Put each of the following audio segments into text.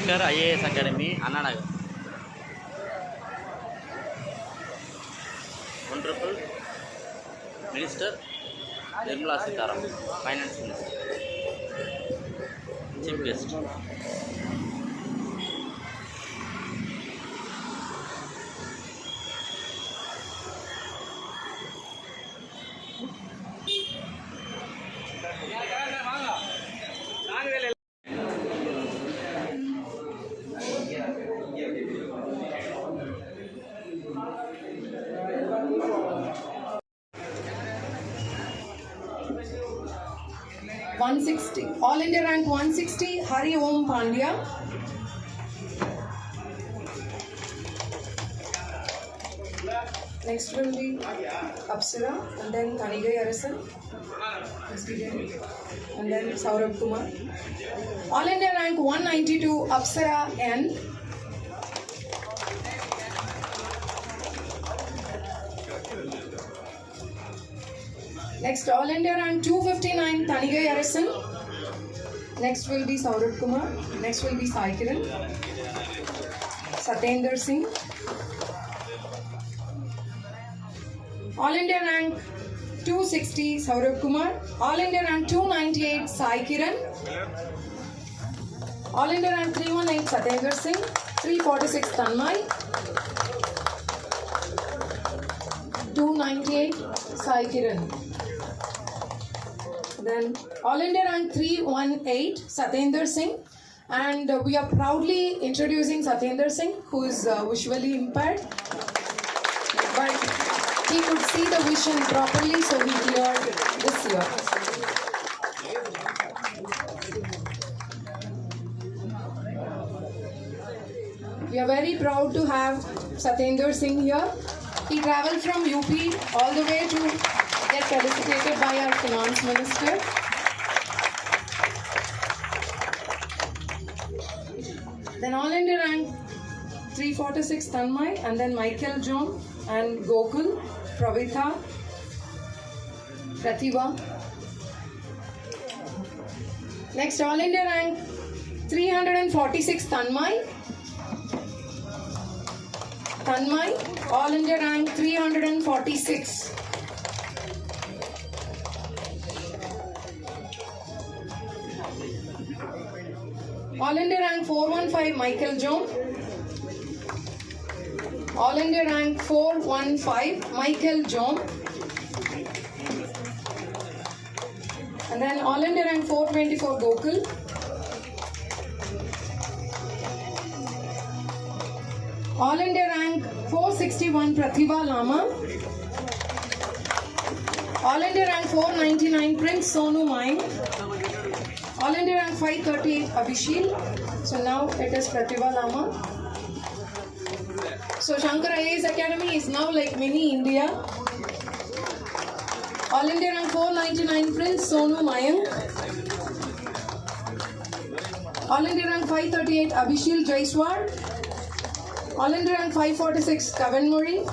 Ambedkar IAS Academy, Anna Nagar. Honorable Minister Nirmala Sitharaman, Finance Minister, Chief Guest. All India rank 160, Hari Om Pandya. Next will be Apsara, and then Thanigai Arasan, and then Saurabh Kumar. All India rank 192, Apsara N. Next, All India rank 259, Thanigai Arasan. Next will be Saurabh Kumar. Next will be Sai Kiran, Satyendra Singh. All India rank 260, Saurabh Kumar. All India rank 298, Sai Kiran. All India rank 318, Satyendra Singh. 346, Tanmay. 298, Sai Kiran. Then All India rank 318, Satyendra Singh, and we are proudly introducing Satyendra Singh, who is visually impaired, but he could see the vision properly, so he cleared this year. We are very proud to have Satyendra Singh here. He travelled from UP all the way to get felicitated by our Finance Minister. Then All India rank 346, Tanmay, and then Michael John and Gokul, Pravitha, Pratibha. Next, All India rank 346, Tanmay. All India rank 346. All India rank 415, Michael John. All India rank 415, Michael John. And then All India rank 424, Gokul. All India rank 461, Pratibha Lama. All India rank 499, Prince Sonu Main. All India rank 538, Abhishil. So now it is Pratibha Lama. So Shankar IAS Academy is now like mini India. All India rank 499, Prince Sonu Mayank. All India rank 538, Abhishil Jaiswal. All India rank 546, Kavan Murray.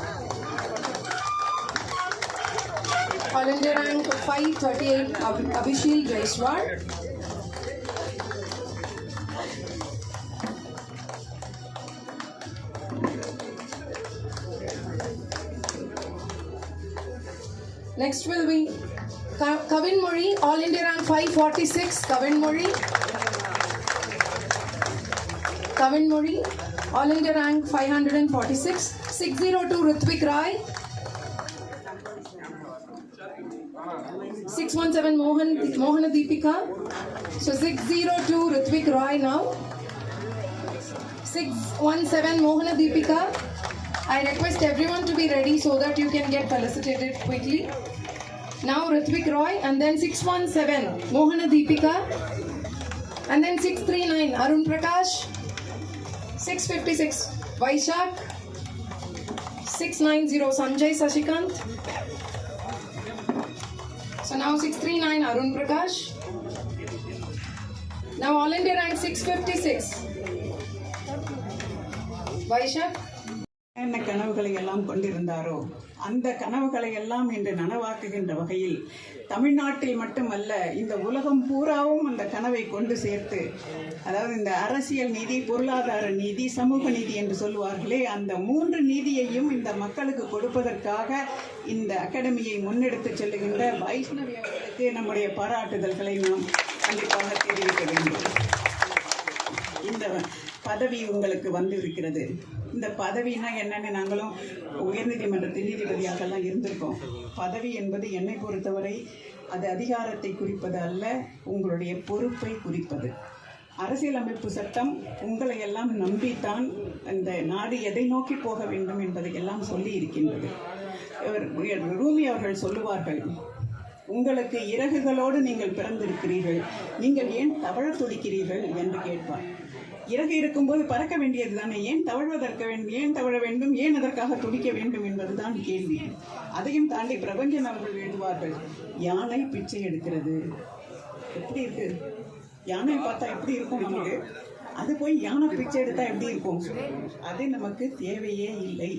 All India rank 538, Abhishil Jaiswal. Next will be Kavin Murray, All India rank 546, Kavin Murray. Kavin Murray, All India rank 546. 602, Ritvik Rai. 617, Mohana Deepika. So 602, Ritvik Rai now. 617, Mohana Deepika. I request everyone to be ready so that you can get felicitated quickly. Now Ritvik Roy, and then 617, Mohana Deepika. And then 639, Arun Prakash. 656, Vaishak. 690, Sanjay Sashikant. So now 639, Arun Prakash. Now All India rank 656, Vaishak. என்ன கனவுகளை எல்லாம் கொண்டிருந்தாரோ அந்த கனவுகளை எல்லாம் இன்று நனவாக்குகின்ற வகையில் தமிழ்நாட்டில் மட்டுமல்ல இந்த உலகம் பூராவும் அந்த கனவை கொண்டு சேர்த்து, அதாவது இந்த அரசியல் நீதி, பொருளாதார நீதி, சமூக நீதி என்று சொல்லுவார்களே, அந்த 3 நீதியையும் இந்த மக்களுக்கு கொடுப்பதற்காக இந்த அகாடமியை முன்னெடுத்து செல்லுகின்ற வைஷ்ணவி அவர்களுக்கு நம்முடைய பாராட்டுதல்களை நாம் கண்டிப்பாக தெரிவிக்க வேண்டும். இந்த பதவி உங்களுக்கு வந்து இருக்கிறது. இந்த பதவினா என்னன்னு நாங்களும் உயர்நீதிமன்றத்தில் நீதிபதியாகலாம் இருந்திருக்கோம். பதவி என்பது என்னை பொறுத்தவரை அது அதிகாரத்தை குறிப்பது அல்ல, உங்களுடைய பொறுப்பை குறிப்பது. அரசியலமைப்பு சட்டம் உங்களை எல்லாம் நம்பித்தான் இந்த நாடு எதை நோக்கி போக வேண்டும் என்பதை எல்லாம் சொல்லி இருக்கின்றது. ரூமி அவர்கள் சொல்லுவார்கள், உங்களுக்கு இறகுகளோடு நீங்கள் பிறந்திருக்கிறீர்கள், நீங்கள் ஏன் தவழ துடிக்கிறீர்கள் என்று கேட்பார். இறகு இருக்கும்போது பறக்க வேண்டியது தானே, ஏன் தவழ்வதற்கு வேண்டும், ஏன் தவழ வேண்டும், ஏன் அதற்காக துடிக்க வேண்டும் என்பதுதான் கேள்வி. அதையும் தாண்டி பிரபஞ்சன் அவர்கள் எழுதுவார்கள், யானை பிச்சை எடுக்கிறது. எப்படி இருக்கு? யானை பார்த்தா எப்படி இருக்கும் நமக்கு? அது போய் யானை பிச்சை எடுத்தா எப்படி இருக்கும்? அது நமக்கு தேவையே இல்லை.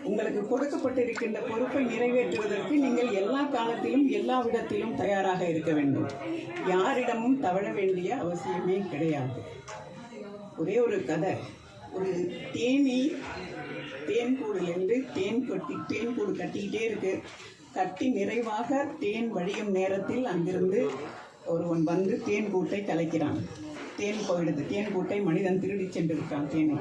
உங்களுக்கு கொடுக்கப்பட்டிருக்கின்ற பொறுப்பை நிறைவேற்றுவதற்கு நீங்கள் எல்லா காலத்திலும் எல்லா விதத்திலும் தயாராக இருக்க வேண்டும். யாரிடமும் தவழ வேண்டிய அவசியமே கிடையாது. ஒரே ஒரு கதை, ஒரு தேனி தேன்கூடிலிருந்து தேன்கூடு கட்டிக்கிட்டே இருக்கு. கட்டி நிறைவாக தேன் வழியும் நேரத்தில் அங்கிருந்து ஒருவன் வந்து தேன்கூட்டை கலைக்கிறான். தேன் போயிடுது. தேன்கூட்டை மனிதன் திருடி சென்றிருக்கான். தேனை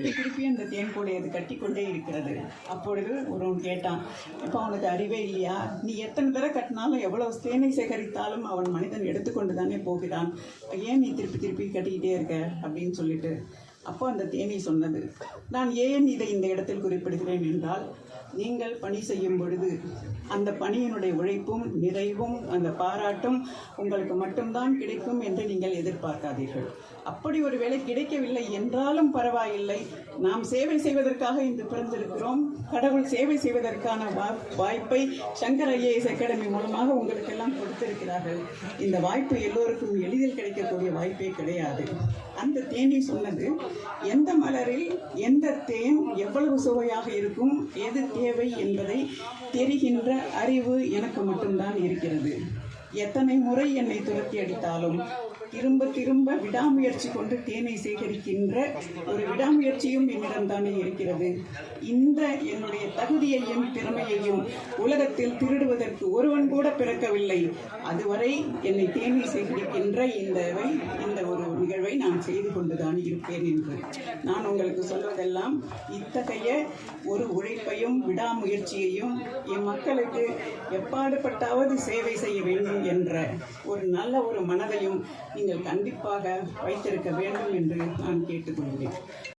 திருப்பி அந்த தேன்கூடை அது கட்டி கொண்டே இருக்கிறது. அப்பொழுது ஒருவன் கேட்டான், இப்போ அவனுக்கு அறிவே இல்லையா? நீ எத்தனை தடவை கட்டினாலும் எவ்வளவு தேனை சேகரித்தாலும் அவன் மனிதன் எடுத்துக்கொண்டு தானே போகிறான், ஏன் நீ திருப்பி கட்டிக்கிட்டே இருக்க அப்படின்னு சொல்லிட்டு. அப்போ அந்த தேனி சொன்னது, நான் ஏன் இதை இந்த இடத்தில் குறிப்பிடுகிறேன் என்றால், நீங்கள் பணி செய்யும் பொழுது அந்த பணியினுடைய உழைப்பும் நிறைவும் அந்த பாராட்டும் உங்களுக்கு மட்டும்தான் கிடைக்கும் என்று நீங்கள் எதிர்பார்க்காதீர்கள். அப்படி ஒரு வேளை கிடைக்கவில்லை என்றாலும் பரவாயில்லை, நாம் சேவை செய்வதற்காக இன்று பிறந்திருக்கிறோம். கடவுள் சேவை செய்வதற்கான வாய்ப்பை சங்கர் ஐஏஎஸ் அகாடமி மூலமாக உங்களுக்கெல்லாம் கொடுத்திருக்கிறார்கள். இந்த வாய்ப்பு எல்லோருக்கும் எளிதில் கிடைக்கக்கூடிய வாய்ப்பே கிடையாது. அந்த தேனி சொன்னது, எந்த மலரில் எந்த தேன் எவ்வளவு சுவையாக இருக்கும், எது தேவை என்பதை தெரிகின்ற அறிவு எனக்கு மட்டும்தான் இருக்கிறது. எத்தனை முறை என்னை துரத்தி அடித்தாலும் திரும்ப விடாமுயற்சி கொண்டு தேனை சேகரிக்கின்ற ஒரு விடாமுயற்சியும் என்னிடம்தானே இருக்கிறது. இந்த என்னுடைய தகுதியையும் திறமையையும் உலகத்தில் திருடுவதற்கு ஒருவன் கூட பிறக்கவில்லை. அதுவரை என்னை தேனை சேகரிக்கின்ற இந்த ஒரு நிகழ்வை நான் செய்து கொண்டுதான் இருப்பேன் என்று நான் உங்களுக்கு சொல்வதெல்லாம் இத்தகைய ஒரு உழைப்பையும் விடாமுயற்சியையும் என் மக்களுக்கு எப்பாடுபட்டாவது சேவை செய்ய வேண்டும் என்ற ஒரு நல்ல ஒரு மனதையும் நீங்கள் கண்டிப்பாக வைத்திருக்க வேண்டும் என்று நான் கேட்டுக்கொள்கிறேன்.